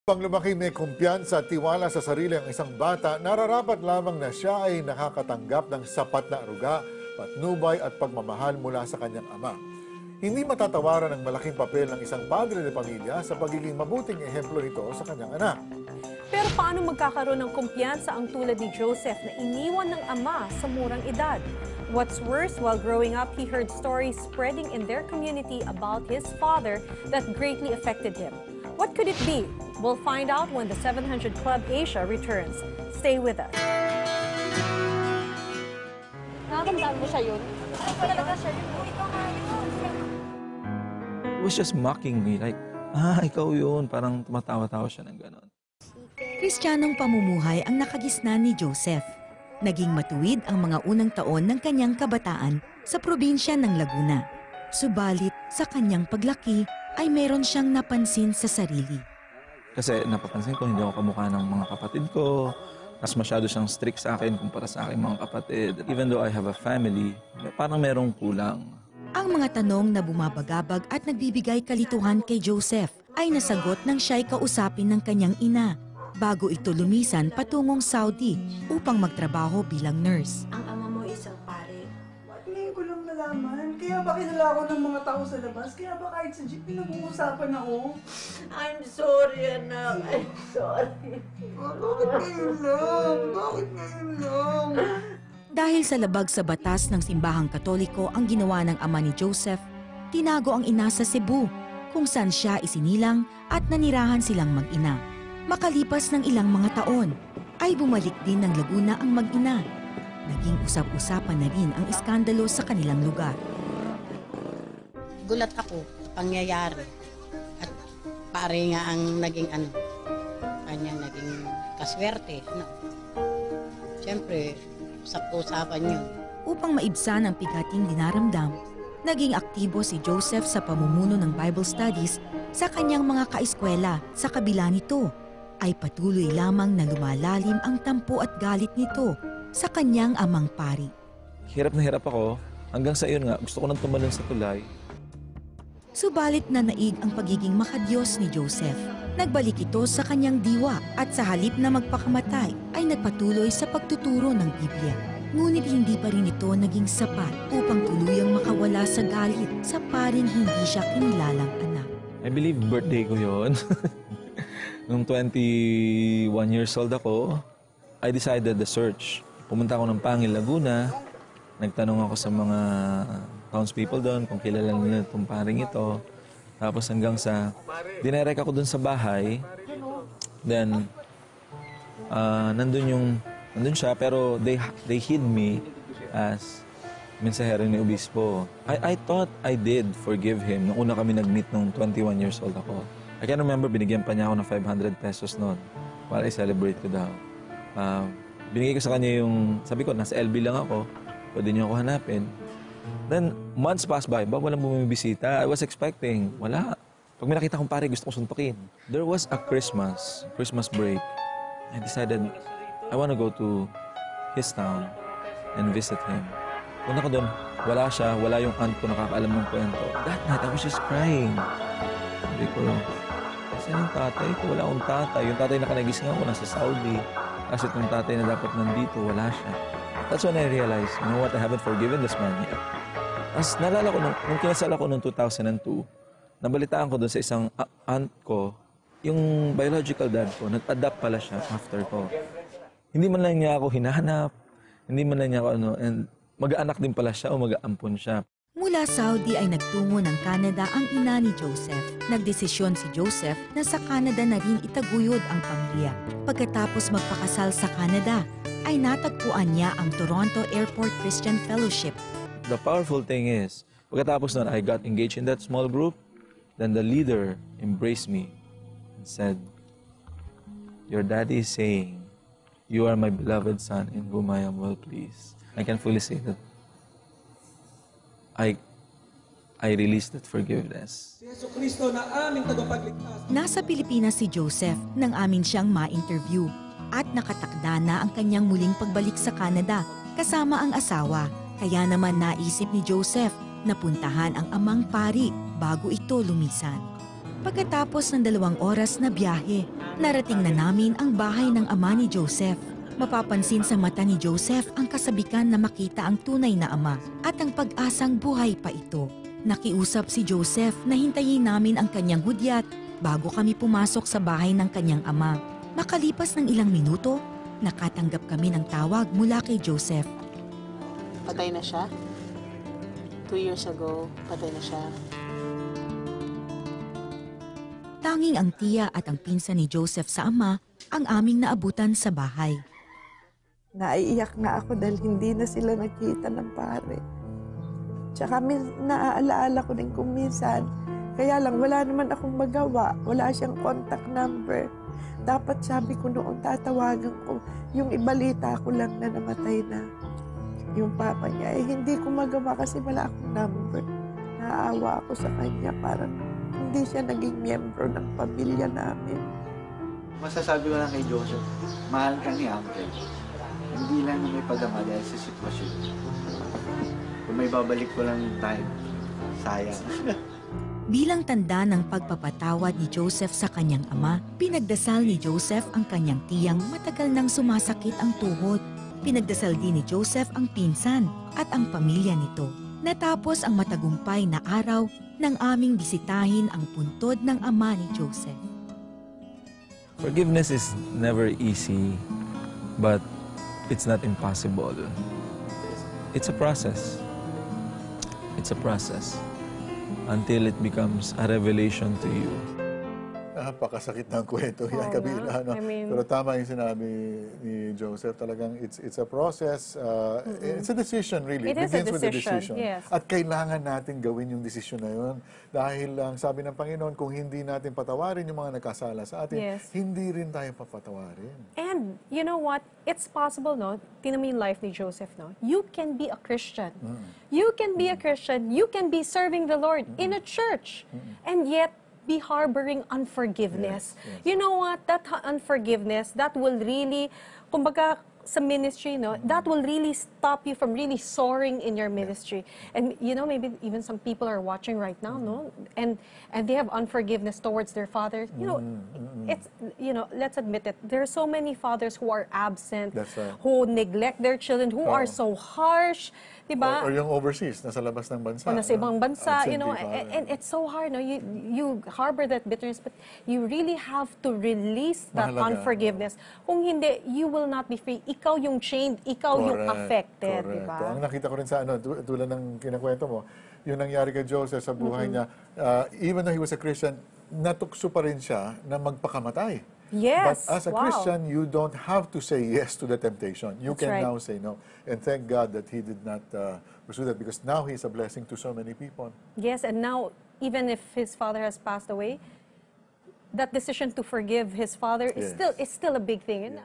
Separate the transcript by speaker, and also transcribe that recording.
Speaker 1: Pang lumaki may kumpiyansa at tiwala sa sarili ang isang bata, nararapat lamang na siya ay nakakatanggap ng sapat na aruga, patnubay at pagmamahal mula sa kanyang ama. Hindi matatawaran ang malaking papel ng isang padre de pamilya sa pagiging mabuting ehemplo nito sa kanyang anak.
Speaker 2: Pero paano magkakaroon ng kumpiyansa ang tulad ni Joseph na iniwan ng ama sa murang edad? What's worse, while growing up, he heard stories spreading in their community about his father that greatly affected him. What could it be? We'll find out when the 700 Club Asia returns. Stay with us.
Speaker 3: Nakakamdaan mo siya yun? Talaga siya yun.
Speaker 4: He was just mocking me like, ikaw yun. Parang tumatawa-tawa siya ng ganon.
Speaker 5: Kristiyanong pamumuhay ang nakagisnan ni Joseph. Naging matuwid ang mga unang taon ng kanyang kabataan sa probinsya ng Laguna. Subalit sa kanyang paglaki ay meron siyang napansin sa sarili.
Speaker 4: Kasi napapansin ko, hindi ako kamukha ng mga kapatid ko. Mas masyado siyang strict sa akin kumpara sa aking mga kapatid. Even though I have a family, parang merong kulang.
Speaker 5: Ang mga tanong na bumabagabag at nagbibigay kalituhan kay Joseph ay nasagot nang siya'y kausapin ng kanyang ina bago ito lumisan patungong Saudi upang magtrabaho bilang nurse.
Speaker 3: Ang ama mo isang pare.
Speaker 6: Ngayon ko lang nalaman. Kaya ba kilala ko ng mga tao sa labas? Kaya ba kahit sa jeep pinag-uusapan ako?
Speaker 3: I'm sorry, anak. I'm sorry.
Speaker 6: Bakit ngayon lang? Bakit ngayon lang?
Speaker 5: Dahil sa labag sa batas ng simbahang Katoliko ang ginawa ng ama ni Joseph, tinago ang ina sa Cebu, kung saan siya isinilang at nanirahan silang mag-ina. Makalipas ng ilang mga taon, ay bumalik din ng Laguna ang mag-ina. Naging usap-usapan na rin ang iskandalo sa kanilang lugar.
Speaker 7: Gulat ako sa pangyayari. At pare nga ang naging kanya naging kaswerte. Siyempre, usap-usapan yun.
Speaker 5: Upang maibsan ang pigating dinaramdam, naging aktibo si Joseph sa pamumuno ng Bible studies sa kanyang mga kaeskwela. Sa kabila nito, ay patuloy lamang na lumalalim ang tampo at galit nito sa kanyang amang pari.
Speaker 4: Hirap na hirap ako. Hanggang sa iyon nga, gusto ko nang tumalon sa tulay.
Speaker 5: Subalit na naig ang pagiging makadiyos ni Joseph. Nagbalik ito sa kanyang diwa at sa halip na magpakamatay ay nagpatuloy sa pagtuturo ng Biblia. Ngunit hindi pa rin ito naging sapat upang tuluyang makawala sa galit sa paring hindi siya kinilalang anak.
Speaker 4: I believe birthday ko yon. Nung 21 years old ako, I decided to search. Pumunta ako ng Pangil, Laguna. Nagtanong ako sa mga townspeople doon kung kilala nila itong paring ito. Tapos hanggang sa dinirect ako doon sa bahay. Then, nandun siya pero they hid me as mensahero ni Obispo. I thought I did forgive him nung una kami nag-meet nung 21 years old ako. I can remember binigyan pa niya ako ng 500 pesos noon para i-celebrate ko daw. Binigay ko sa kanya yung, sabi ko, nasa LB lang ako, pwede niyo ako hanapin. Then, months passed by, walang bumibisita. I was expecting, wala. Pag may nakita kong pare, gusto ko suntukin. There was a Christmas break. I decided, I want to go to his town and visit him. Punta ko doon, wala siya, wala yung aunt ko nakakaalam ng kwento. That night, I was just crying. Sabi ko, kasi yung tatay ko, wala akong tatay. Yung tatay na kanagising ako, nasa Saudi. Kasi yung tatay na dapat nandito, wala siya. That's when I realized, you know what, I haven't forgiven this man yet. As nalala ko, nung kinasal ako noong 2002, nabalitaan ko doon sa isang aunt ko, yung biological dad ko, nag-adapt pala siya after ko. Hindi man lang niya ako hinahanap, hindi man lang niya ako and mag-aanak din pala siya o mag-aampon siya.
Speaker 5: Mula Saudi ay nagtungo ng Canada ang ina ni Joseph. Nagdesisyon si Joseph na sa Canada na rin itaguyod ang pamilya. Pagkatapos magpakasal sa Canada, ay natagpuan niya ang Toronto Airport Christian Fellowship.
Speaker 4: The powerful thing is, pagkatapos nun, I got engaged in that small group, then the leader embraced me and said, "Your daddy is saying, you are my beloved son in whom I am well pleased." I can fully say that I released that forgiveness.
Speaker 5: Nasa Pilipinas si Joseph nang amin siyang ma-interview at nakatakda na ang kanyang muling pagbalik sa Canada kasama ang asawa. Kaya naman naisip ni Joseph na puntahan ang amang pari bago ito lumisan. Pagkatapos ng 2 oras na biyahe, narating na namin ang bahay ng ama ni Joseph. Mapapansin sa mata ni Joseph ang kasabikan na makita ang tunay na ama at ang pag-asang buhay pa ito. Nakiusap si Joseph na hintayin namin ang kanyang hudyat bago kami pumasok sa bahay ng kanyang ama. Makalipas ng ilang minuto, nakatanggap kami ng tawag mula kay Joseph.
Speaker 8: Patay na siya. 2 years ago, patay na siya.
Speaker 5: Tanging ang tiya at ang pinsan ni Joseph sa ama ang aming naabutan sa bahay.
Speaker 9: Naiiyak na ako dahil hindi na sila nakita ng pare. Tsaka naaalaala ko din kung minsan, kaya lang wala naman akong magawa, wala siyang contact number. Dapat sabi ko noon tatawagan ko, yung ibalita ko lang na namatay na yung papa niya. Hindi ko magawa kasi wala akong number. Naaawa ako sa kanya, parang hindi siya naging miyembro ng pamilya namin.
Speaker 10: Masasabi ko lang kay Joseph, mahal ka ni Uncle. Hindi lang na may pagama dahil sa sitwasyon. Kung may babalik ko lang yung time, sayang.
Speaker 5: Bilang tanda ng pagpapatawad ni Joseph sa kanyang ama, pinagdasal ni Joseph ang kanyang tiyang matagal nang sumasakit ang tuhod. Pinagdasal din ni Joseph ang pinsan at ang pamilya nito. Natapos ang matagumpay na araw nang aming bisitahin ang puntod ng ama ni Joseph.
Speaker 4: Forgiveness is never easy, but it's not impossible. It's a process. It's a process until it becomes a revelation to you.
Speaker 1: Napakasakit ng kwento yan,
Speaker 2: Oo
Speaker 1: Kabila.
Speaker 2: nga.
Speaker 1: No?
Speaker 2: I mean-
Speaker 1: Pero tama yung sinabi ni Joseph. Talagang it's a process. It's a decision, really.
Speaker 2: It is a
Speaker 1: begins with the
Speaker 2: decision,
Speaker 1: decision.
Speaker 2: yes.
Speaker 1: At kailangan natin gawin yung desisyon na yun. Dahil lang, sabi ng Panginoon, kung hindi natin patawarin yung mga nagkasala sa atin,
Speaker 2: Yes.
Speaker 1: hindi rin tayo papatawarin.
Speaker 2: And you know what? It's possible, no? Tingnan mo yung life ni Joseph, no? You can be a Christian. You can be a Christian. You can be serving the Lord in a church. And yet, be harboring unforgiveness.
Speaker 1: Yes, yes.
Speaker 2: You know what? That unforgiveness, that will really, kumbaga, sa ministry, no, that will really stop you from really soaring in your ministry. And you know, maybe even some people are watching right now, no, and they have unforgiveness towards their fathers. You know, it's, you know, let's admit it. There are so many fathers who are absent,
Speaker 1: That's right.
Speaker 2: who neglect their children, who are so harsh, diba?
Speaker 1: Or yung overseas, nasa labas ng bansa.
Speaker 2: O nasa ibang bansa, you know,
Speaker 1: Absentee
Speaker 2: and it's so hard, no? You harbor that bitterness, but you really have to release that
Speaker 1: Mahalaga.
Speaker 2: unforgiveness. Kung hindi, you will not be free. Ikaw yung chained, ikaw yung
Speaker 1: Correct,
Speaker 2: affected,
Speaker 1: correct.
Speaker 2: diba?
Speaker 1: Ang nakita ko rin sa tulad ng kinakwento mo, yung nangyari kay Joseph sa buhay niya, even though he was a Christian, natukso pa rin siya na magpakamatay.
Speaker 2: Yes,
Speaker 1: But as a
Speaker 2: wow.
Speaker 1: Christian, you don't have to say yes to the temptation. You
Speaker 2: That's
Speaker 1: can
Speaker 2: right.
Speaker 1: now say no. And thank God that he did not pursue that, because now he's a blessing to so many people.
Speaker 2: Yes, and now, even if his father has passed away, that decision to forgive his father is
Speaker 1: Yes.
Speaker 2: still a big thing. And